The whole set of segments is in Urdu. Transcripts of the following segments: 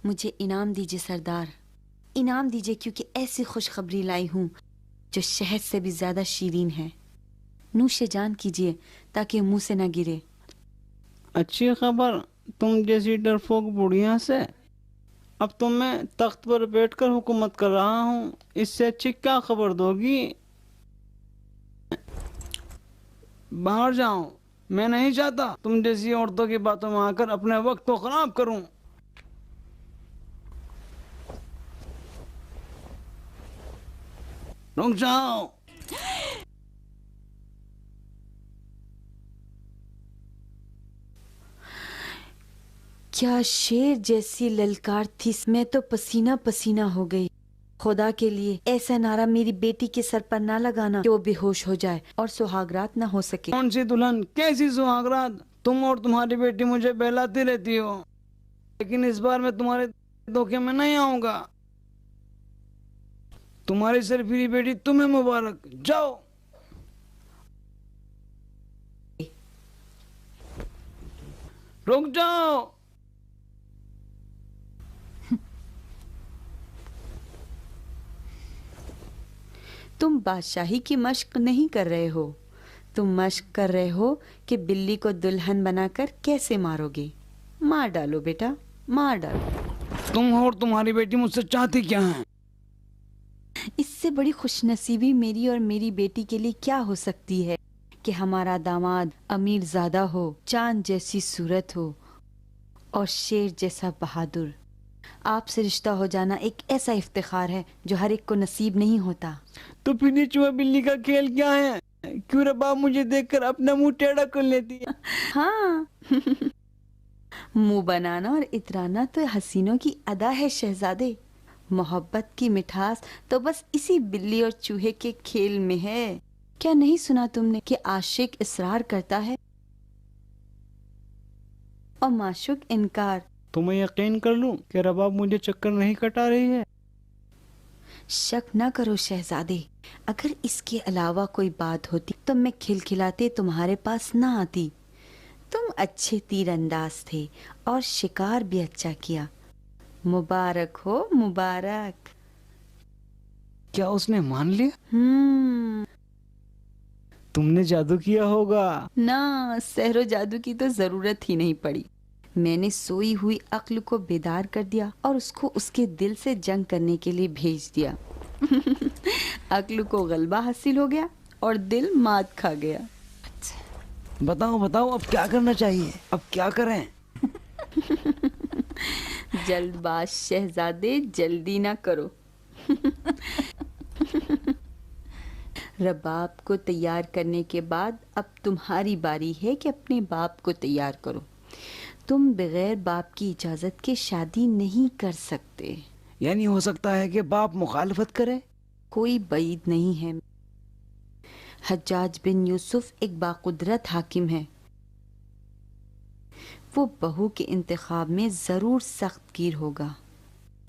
مجھے انعام دیجیے سردار، انعام دیجیے، کیونکہ ایسی خوشخبری لائی ہوں جو شہد سے بھی زیادہ شیرین ہے۔ نوش جان کیجیے تاکہ منہ سے نہ گرے۔ اچھی خبر تم جیسی ڈرپوک بڑھیا سے۔ اب تو میں تخت پر بیٹھ کر حکومت کر رہا ہوں، اس سے اچھی کیا خبر دو گی؟ باہر جاؤ، میں نہیں چاہتا تم جیسی عورتوں کی باتوں میں آ کر اپنے وقت کو خراب کروں۔ رک جاؤ۔ کیا شیر جیسی للکار تھی، میں تو پسینہ پسینہ ہو گئی۔ خدا کے لیے ایسا نعرہ میری بیٹی کے سر پر نہ لگانا کہ وہ بے ہوش ہو جائے اور سہاگرات نہ ہو سکے۔ کون سی دلہن، کیسی سہاگرات؟ تم اور تمہاری بیٹی مجھے بہلاتی رہتی ہو، لیکن اس بار میں تمہارے دھوکے میں نہیں آؤں گا۔ تمہاری سرفری بیٹی تمہیں مبارک۔ جاؤ۔ رک جاؤ۔ تم بادشاہی کی مشق نہیں کر رہے ہو، تم مشق کر رہے ہو کہ بلی کو دلہن بنا کر کیسے مارو گے۔ مار ڈالو بیٹا، مار ڈالو۔ تم اور تمہاری بیٹی مجھ سے چاہتی کیا ہیں؟ اس سے بڑی خوش نصیبی میری اور میری بیٹی کے لیے کیا ہو سکتی ہے کہ ہمارا داماد امیر زادہ ہو، چاند جیسی صورت ہو اور شیر جیسا بہادر۔ آپ سے رشتہ ہو جانا ایک ایسا افتخار ہے جو ہر ایک کو نصیب نہیں ہوتا۔ تو پھر یہ چوہا بلی کا کھیل کیا ہے؟ کیوں رباب مجھے دیکھ کر اپنا منہ ٹیڑھا کر لیتی ہے؟ ہاں منہ بنانا اور اترانا تو حسینوں کی ادا ہے شہزادے۔ محبت کی مٹھاس تو بس اسی بلی اور چوہے کے کھیل میں ہے۔ کیا نہیں سنا تم نے کہ عاشق اصرار کرتا ہے اور معشوق انکار؟ تو میں یقین کر لوں کہ رباب مجھے چکر نہیں کٹا رہی ہے؟ شک نہ کرو شہزادے، اگر اس کے علاوہ کوئی بات ہوتی تو میں کھلکھلاتے تمہارے پاس نہ آتی۔ تم اچھے تیر انداز تھے اور شکار بھی اچھا کیا۔ مبارک ہو، مبارک۔ کیا اس نے مان لیا؟ ہم تم نے جادو کیا ہوگا۔ نہ، سحر و جادو کی تو ضرورت ہی نہیں پڑی۔ میں نے سوئی ہوئی عقل کو بیدار کر دیا اور اس کو اس کے دل سے جنگ کرنے کے لیے بھیج دیا۔ عقل کو غلبہ حاصل ہو گیا اور دل مات کھا گیا۔ بتاؤ بتاؤ، اب کیا کرنا چاہیے؟ اب کیا کریں؟ جلد باز شہزادے، جلدی نہ کرو۔ رباب کو تیار کرنے کے بعد اب تمہاری باری ہے کہ اپنے باپ کو تیار کرو۔ تم بغیر باپ کی اجازت کے شادی نہیں کر سکتے۔ یعنی ہو سکتا ہے کہ باپ مخالفت کرے؟ کوئی بعید نہیں ہے۔ حجاج بن یوسف ایک باقدرت حاکم ہے، وہ بہو کے انتخاب میں ضرور سخت گیر ہوگا۔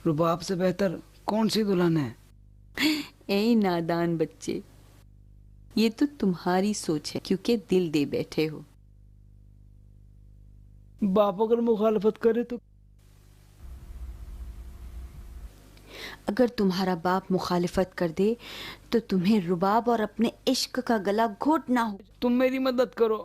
رباب سے بہتر کون سی دلہن ہے؟ اے نادان بچے، یہ تو تمہاری سوچ ہے کیونکہ دل دے بیٹھے ہو۔ باپ اگر مخالفت کرے تو؟ اگر تمہارا باپ مخالفت کر دے تو تمہیں رباب اور اپنے عشق کا گلا گھونٹنا ہو۔ تم میری مدد کرو،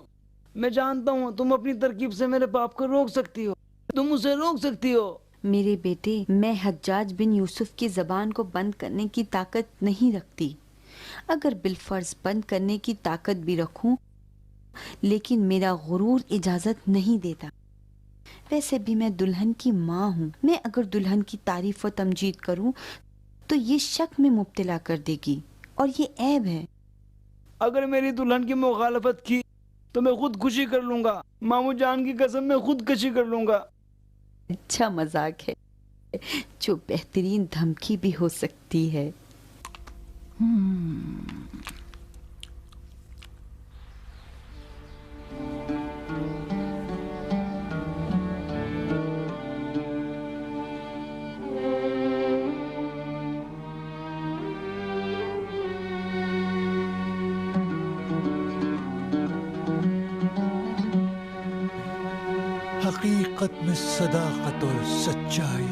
میں جانتا ہوں تم اپنی ترکیب سے میرے باپ کو روک سکتی ہو، تم اسے روک سکتی ہو۔ میرے بیٹے، میں حجاج بن یوسف کی زبان کو بند کرنے کی طاقت نہیں رکھتی۔ اگر بالفرض بند کرنے کی طاقت بھی رکھوں، لیکن میرا غرور اجازت نہیں دیتا۔ ویسے بھی میں دلہن کی ماں ہوں، میں اگر دلہن کی تعریف و تمجید کروں تو یہ شک میں مبتلا کر دے گی اور یہ عیب ہے۔ اگر میری دلہن کی مخالفت کی تو میں خودکشی کر لوں گا، مامو جان کی قسم میں خودکشی کر لوں گا۔ اچھا مذاق ہے جو بہترین دھمکی بھی ہو سکتی ہے۔ حقیقت میں صداقت اور سچائی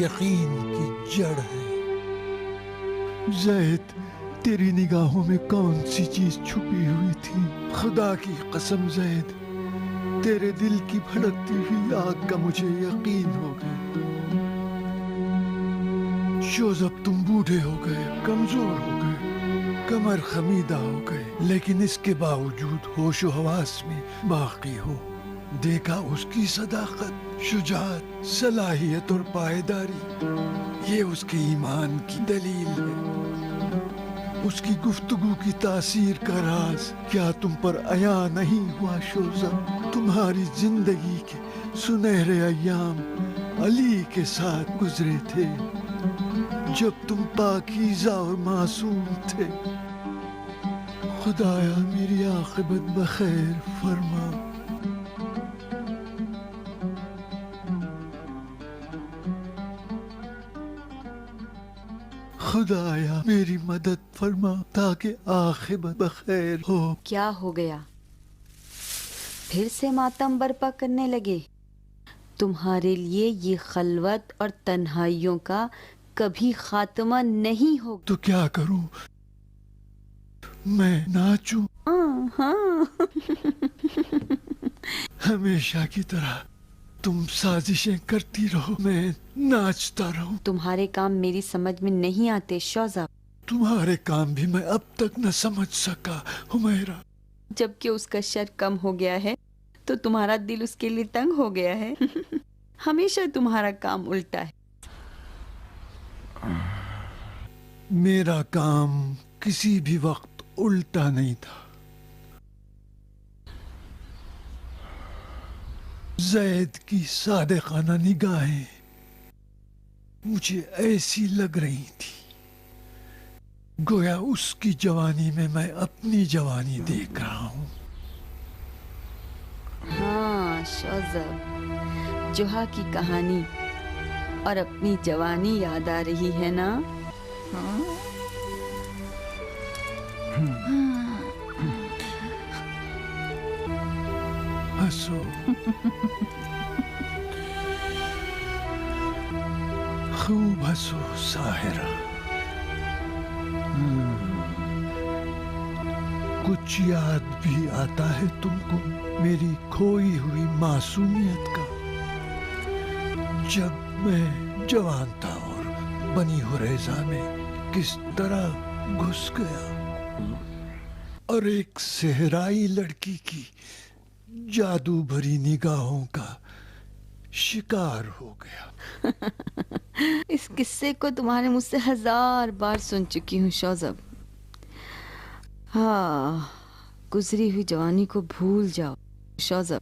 یقین کی جڑ ہے۔ زید، تیری نگاہوں میں کون سی چیز چھپی ہوئی تھی؟ خدا کی قسم زید، تیرے دل کی بھڑکتی ہوئی آگ کا مجھے یقین ہو گیا۔ شوزب، تم بوڑھے ہو گئے، کمزور ہو گئے، کمر خمیدہ ہو گئے، لیکن اس کے باوجود ہوش و حواس میں باقی ہو۔ دیکھا اس کی صداقت، شجاعت، صلاحیت اور پائیداری، یہ اس کے ایمان کی دلیل ہے۔ اس کی گفتگو کی تاثیر کا راز کیا تم پر عیاں نہیں ہوا شوزب؟ تمہاری زندگی کے سنہرے ایام علی کے ساتھ گزرے تھے، جب تم پاکیزہ اور معصوم تھے۔ خدایا میری عاقبت بخیر فرما۔ خدایا میری مدد فرما تاکہ عاقبت بخیر ہو۔ کیا ہو گیا؟ پھر سے ماتم برپا کرنے لگے؟ تمہارے لیے یہ خلوت اور تنہائیوں کا کبھی خاتمہ نہیں ہوگا۔ تو کیا کروں؟ میں ناچوں؟ ہاں ہمیشہ کی طرح تم سازشیں کرتی رہو، میں ناچتا رہوں۔ تمہارے کام میری سمجھ میں نہیں آتے شوزب۔ تمہارے کام بھی میں اب تک نہ سمجھ سکا حمیرہ۔ جبکہ اس کا شر کم ہو گیا ہے تو تمہارا دل اس کے لیے تنگ ہو گیا ہے۔ ہمیشہ تمہارا کام الٹا ہے۔ میرا کام کسی بھی وقت الٹا نہیں تھا۔ زید کی صادقانہ نگاہیں مجھے ایسی لگ رہی تھی گویا اس کی جوانی میں میں اپنی جوانی دیکھ رہا ہوں۔ ہاں شوزب، جوہا کی کہانی اور اپنی جوانی یاد آ رہی ہے نا؟ ہنسو، خوب ہنسو ساحرہ۔ کچھ یاد بھی آتا ہے تم کو میری کھوئی ہوئی معصومیت کا، جب میں جوان تھا اور بنی حریزہ میں کس طرح گھس گیا اور ایک صحرائی لڑکی کی جادو بھری نگاہوں کا شکار ہو گیا۔ اس قصے کو تمہارے مجھ سے 1000 بار سن چکی ہوں شوزب۔ ہاں، گزری ہوئی جوانی کو بھول جاؤ شوزب۔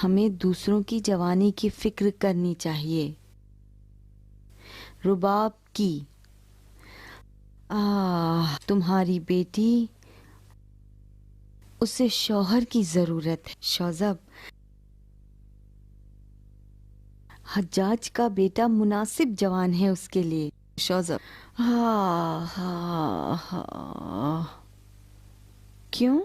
ہمیں دوسروں کی جوانی کی فکر کرنی چاہیے، رباب کی۔ تمہاری بیٹی، اسے شوہر کی ضرورت ہے شوزب۔ حجاج کا بیٹا مناسب جوان ہے اس کے لیے شوزب۔ کیوں؟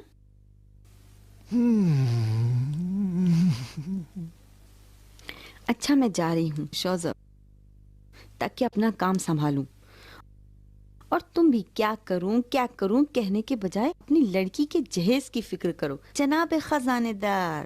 اچھا، میں جا رہی ہوں شوزب تاکہ اپنا کام سنبھالوں، اور تم بھی کیا کروں کہنے کے بجائے اپنی لڑکی کے جہیز کی فکر کرو جناب خزانے دار۔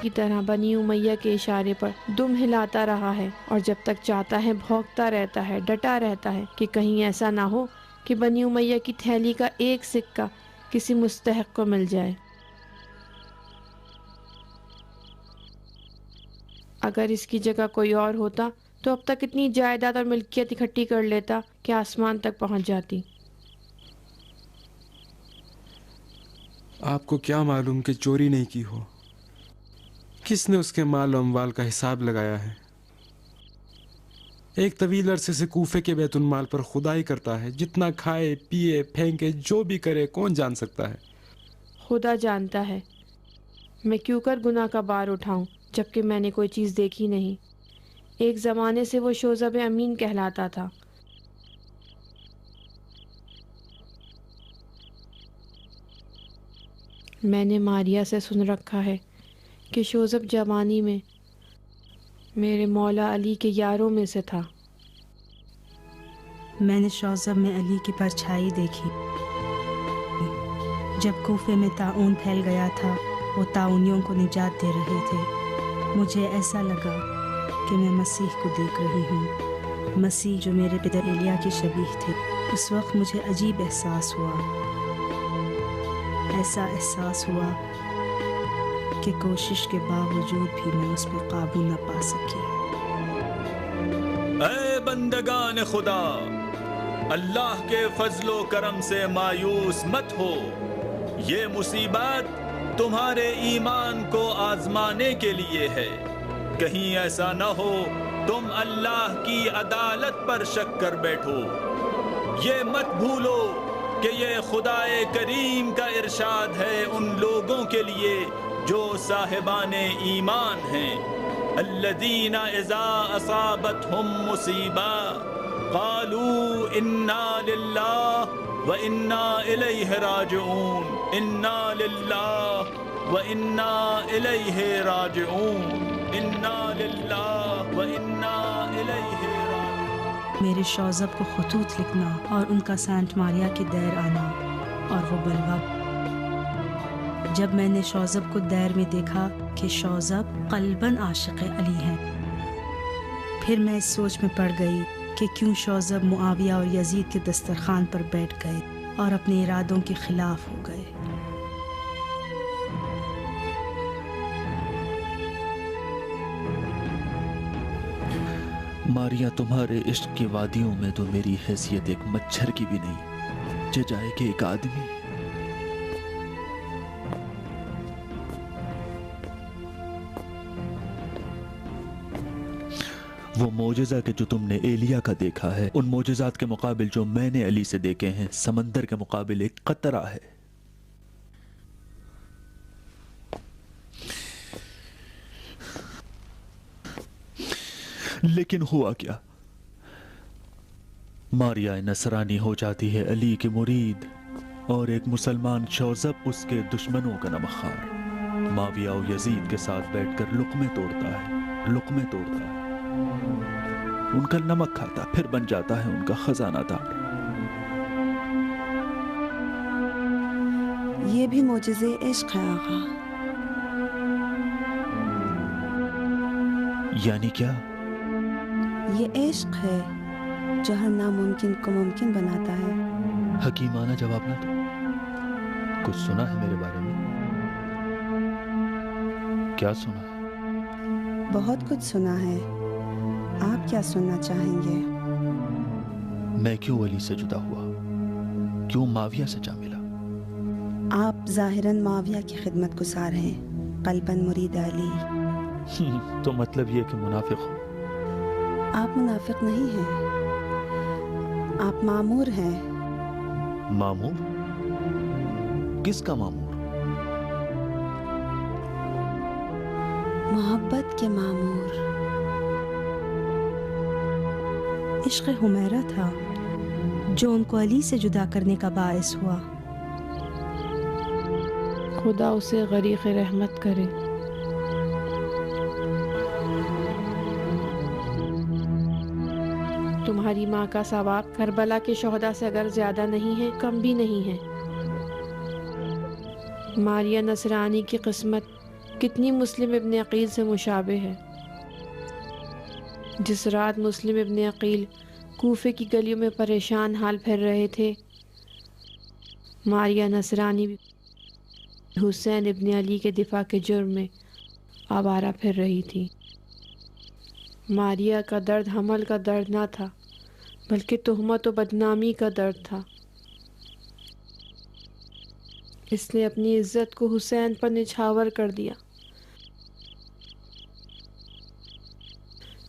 کی طرح بنی امیہ کے اشارے پر دم ہلاتا رہا ہے، اور جب تک چاہتا ہے بھونکتا رہتا ہے، ڈٹا رہتا ہے کہ کہیں ایسا نہ ہو کہ بنی امیہ کی تھیلی کا ایک سکہ کسی مستحق کو مل جائے۔ اگر اس کی جگہ کوئی اور ہوتا تو اب تک اتنی جائیداد اور ملکیت اکٹھی کر لیتا کہ آسمان تک پہنچ جاتی۔ آپ کو کیا معلوم کہ چوری نہیں کی ہو؟ کس نے اس کے مال و اموال کا حساب لگایا ہے؟ ایک طویل عرصے سے کوفے کے بیت المال پر خدائی کرتا ہے، جتنا کھائے پیے پھینکے جو بھی کرے کون جان سکتا ہے؟ خدا جانتا ہے، میں کیوں کر گناہ کا بار اٹھاؤں جبکہ میں نے کوئی چیز دیکھی نہیں۔ ایک زمانے سے وہ شوذب امین کہلاتا تھا۔ میں نے ماریا سے سن رکھا ہے کہ شوذب جوانی میں میرے مولا علی کے یاروں میں سے تھا۔ میں نے شوذب میں علی کی پرچھائی دیکھی۔ جب کوفے میں طاعون پھیل گیا تھا وہ طاعونیوں کو نجات دے رہے تھے۔ مجھے ایسا لگا کہ میں مسیح کو دیکھ رہی ہوں، مسیح جو میرے پدر ایلیا کی شبیہ تھے۔ اس وقت مجھے عجیب احساس ہوا، ایسا احساس ہوا کہ کوشش کے باوجود بھی میں اس پہ قابو نہ پا سکی۔ اے بندگان خدا، اللہ کے فضل و کرم سے مایوس مت ہو۔ یہ مصیبت تمہارے ایمان کو آزمانے کے لیے ہے، کہیں ایسا نہ ہو تم اللہ کی عدالت پر شک کر بیٹھو۔ یہ مت بھولو کہ یہ خدائے کریم کا ارشاد ہے ان لوگوں کے لیے جو صاحبان ایمان ہیں، الذین اذا اصابتہم مصیبہ قالوا انا للہ وانا الیہ راجعون، انا للہ وانا الیہ راجعون، انا للہ وانا الیہ راجعون۔ میرے شوذب کو خطوط لکھنا اور ان کا سینٹ ماریا کی دیر آنا اور وہ بلوا۔ جب میں نے شوذب کو دیر میں دیکھا کہ شوذب قلباً عاشق علی ہیں، پھر میں اس سوچ میں پڑ گئی کہ کیوں شوذب معاویہ اور یزید کے دسترخوان پر بیٹھ گئے اور اپنے ارادوں کے خلاف ہو گئے۔ ماریا، تمہارے عشق کی وادیوں میں تو میری حیثیت ایک مچھر کی بھی نہیں، جے جائے کہ ایک آدمی۔ وہ معجزہ کہ جو تم نے ایلیا کا دیکھا ہے، ان معجزات کے مقابل جو میں نے علی سے دیکھے ہیں، سمندر کے مقابل ایک قطرہ ہے۔ لیکن ہوا کیا؟ ماریا نصرانی ہو جاتی ہے علی کی مرید، اور ایک مسلمان شوذب اس کے دشمنوں کا نمخار معاویہ و یزید کے ساتھ بیٹھ کر لقمے توڑتا ہے، ان کا نمک کھاتا، پھر بن جاتا ہے ان کا خزانہ دار۔ یہ بھی معجزے عشق ہے آقا۔ یعنی کیا؟ یہ عشق ہے جو ہر ناممکن کو ممکن بناتا ہے۔ حکیمانہ جواب نہ دو، کچھ سنا ہے میرے بارے میں؟ کیا سنا ہے؟ بہت کچھ سنا ہے، آپ کیا سننا چاہیں گے؟ میں کیوں علی سے جدا ہوا؟ کیوں معاویہ سے جا ملا؟ آپ ظاہراً معاویہ کی خدمت گزار ہیں، قلباً مرید علی۔ تو مطلب یہ کہ منافق ہو؟ آپ منافق نہیں ہیں، آپ مامور ہیں۔ مامور؟ کس کا مامور؟ محبت کے مامور۔ عشق حمیرہ تھا جو ان کو علی سے جدا کرنے کا باعث ہوا۔ خدا اسے غریق رحمت کرے۔ تمہاری ماں کا ثواب کربلا کے شہداء سے اگر زیادہ نہیں ہے، کم بھی نہیں ہے۔ ماریا نصرانی کی قسمت کتنی مسلم ابن عقیل سے مشابہ ہے۔ جس رات مسلم ابن عقیل کوفے کی گلیوں میں پریشان حال پھر رہے تھے، ماریا نصرانی حسین ابن علی کے دفاع کے جرم میں آوارہ پھر رہی تھی۔ ماریا کا درد حمل کا درد نہ تھا، بلکہ تہمت و بدنامی کا درد تھا۔ اس نے اپنی عزت کو حسین پر نچھاور کر دیا۔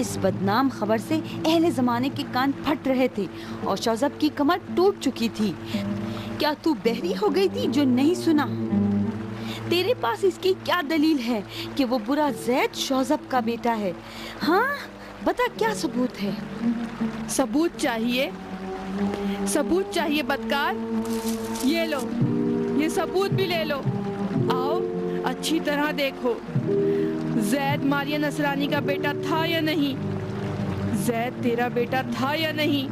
اس بدنام خبر سے اہل زمانے کے کان پھٹ رہے تھے اور شوزب کی کمر ٹوٹ چکی تھی۔ کیا تو بہری ہو گئی تھی جو نہیں سنا؟ تیرے پاس اس کی کیا دلیل ہے کہ وہ برا زید شوزب کا بیٹا ہے؟ ہاں بتا، کیا ثبوت ہے؟ ثبوت چاہیے بدکار؟ یہ لو، یہ ثبوت بھی لے لو۔ آؤ اچھی طرح دیکھو، زید ماریہ نصرانی کا بیٹا تھا یا نہیں؟ زید تیرا بیٹا تھا یا نہیں؟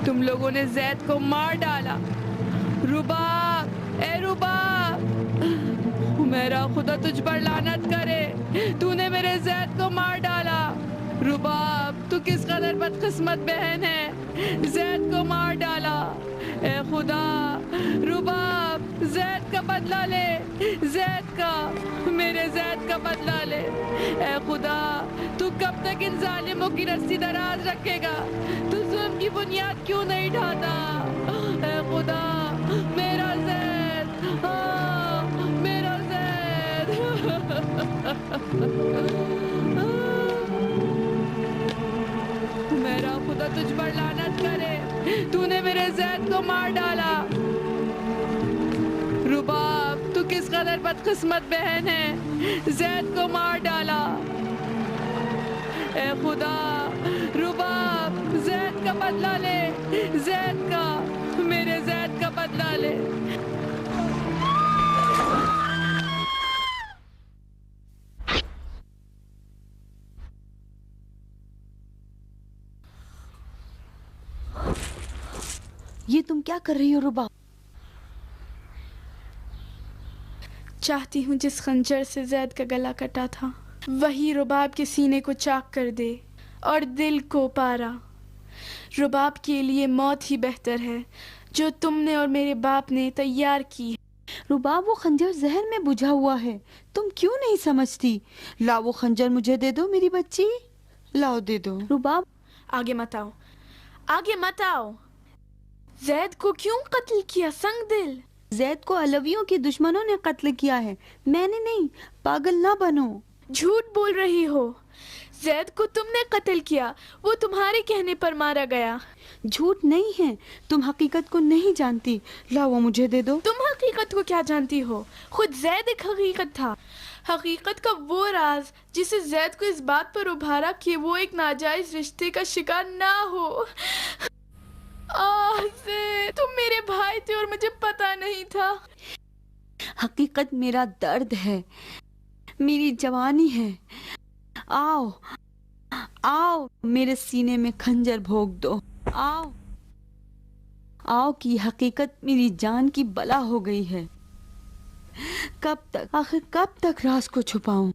تم لوگوں نے زید کو مار ڈالا۔ رباب، اے رباب، میرا خدا تجھ پر لعنت کرے، تو نے میرے زید کو مار ڈالا۔ رباب، تو کس قدر بدقسمت بہن ہے، زید کو مار ڈالا۔ اے خدا، رباب زید کا بدلہ لے، زید کا، میرے زید کا بدلہ لے۔ اے خدا، تو کب تک ان ظالموں کی رسی دراز رکھے گا؟ تو ظلم کی بنیاد کیوں نہیں ڈھاتا؟ اے خدا، میرا زید، میرا زید۔ میرا خدا تجھ پر لعنت کرے، تو نے میرے زید کو مار ڈالا۔ رباب، تو کس قدر بدقسمت بہن ہے، زید کو مار ڈالا۔ اے خدا، رباب زید کا بدلہ لے، زید کا، میرے زید کا بدلہ لے۔ یہ تم کیا کر رہی ہو رباب؟ چاہتی ہوں جس خنجر سے زید کا گلا کٹا تھا وہی رباب کے سینے کو چاک کر دے اور دل کو پارا۔ رباب کے لیے موت ہی بہتر ہے جو تم نے اور میرے باپ نے تیار کی ہے۔ رباب، وہ خنجر زہر میں بجھا ہوا ہے، تم کیوں نہیں سمجھتی؟ لا وہ خنجر مجھے دے دو میری بچی، لاؤ دے دو۔ رباب، آگے مت آؤ، آگے مت آؤ۔ زید کو کیوں قتل کیا سنگ دل؟ زید کو علویوں کے دشمنوں نے قتل کیا ہے، میں نے نہیں، پاگل نہ بنو۔ جھوٹ بول رہی ہو، زید کو تم نے قتل کیا، وہ تمہارے کہنے پر مارا گیا۔ جھوٹ نہیں ہے، تم حقیقت کو نہیں جانتی، لا وہ مجھے دے دو۔ تم حقیقت کو کیا جانتی ہو؟ خود زید ایک حقیقت تھا، حقیقت کا وہ راز جسے زید کو اس بات پر ابھارا کہ وہ ایک ناجائز رشتے کا شکار نہ ہو۔ زید، تم میرے بھائی تھے اور مجھے پتا نہیں تھا۔ حقیقت میرا درد ہے، میری جوانی ہے۔ آؤ آؤ، میرے سینے میں خنجر بھونک دو، آؤ آؤ کی حقیقت میری جان کی بلا ہو گئی ہے۔ کب تک، آخر کب تک راز کو چھپاؤں؟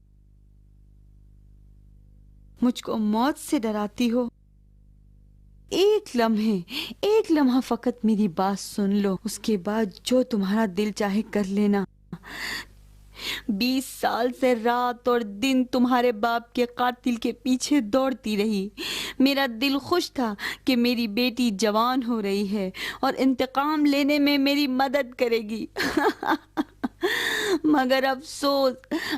مجھ کو موت سے ڈراتی ہو؟ ایک لمحہ فقط میری بات سن لو، اس کے بعد جو تمہارا دل چاہے کر لینا۔ 20 سال سے رات اور دن تمہارے باپ کے قاتل کے پیچھے دوڑتی رہی۔ میرا دل خوش تھا کہ میری بیٹی جوان ہو رہی ہے اور انتقام لینے میں میری مدد کرے گی۔ مگر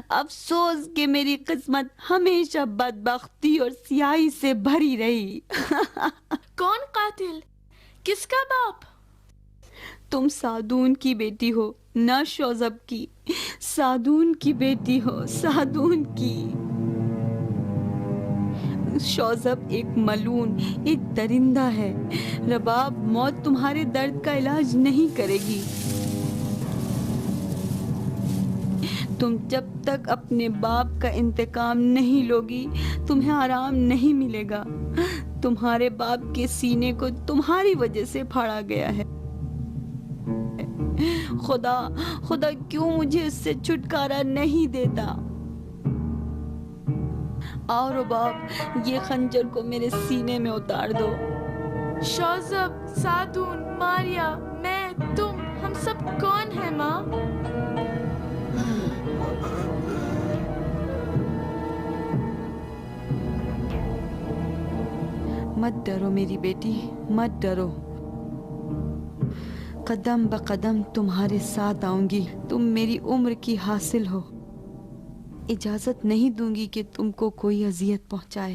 افسوس کہ میری قسمت ہمیشہ بدبختی اور سیاہی سے بھری رہی۔ کون قاتل؟ کس کا باپ؟ تم سعدون کی بیٹی ہو، نہ شوزب کی، سعدون کی بیٹی ہو، سعدون کی۔ شوزب ایک ملعون، ایک درندہ ہے۔ رباب، موت تمہارے درد کا علاج نہیں کرے گی۔ تم جب تک اپنے باپ کا انتقام نہیں لوگی تمہیں آرام نہیں ملے گا۔ تمہارے باپ کے سینے کو تمہاری وجہ سے پھاڑا گیا ہے۔ خدا کیوں مجھے اس سے چھٹکارا نہیں دیتا؟ آؤ رباب، یہ خنجر کو میرے سینے میں اتار دو۔ شوزب، سعدون، ماریہ، میں، تم، ہم سب کون ہیں ماں؟ مت ڈرو میری بیٹی، مت ڈرو۔ قدم بقدم تمہارے ساتھ آؤں گی، تم میری عمر کی حاصل ہو۔ اجازت نہیں دوں گی کہ تم کو کوئی اذیت پہنچائے۔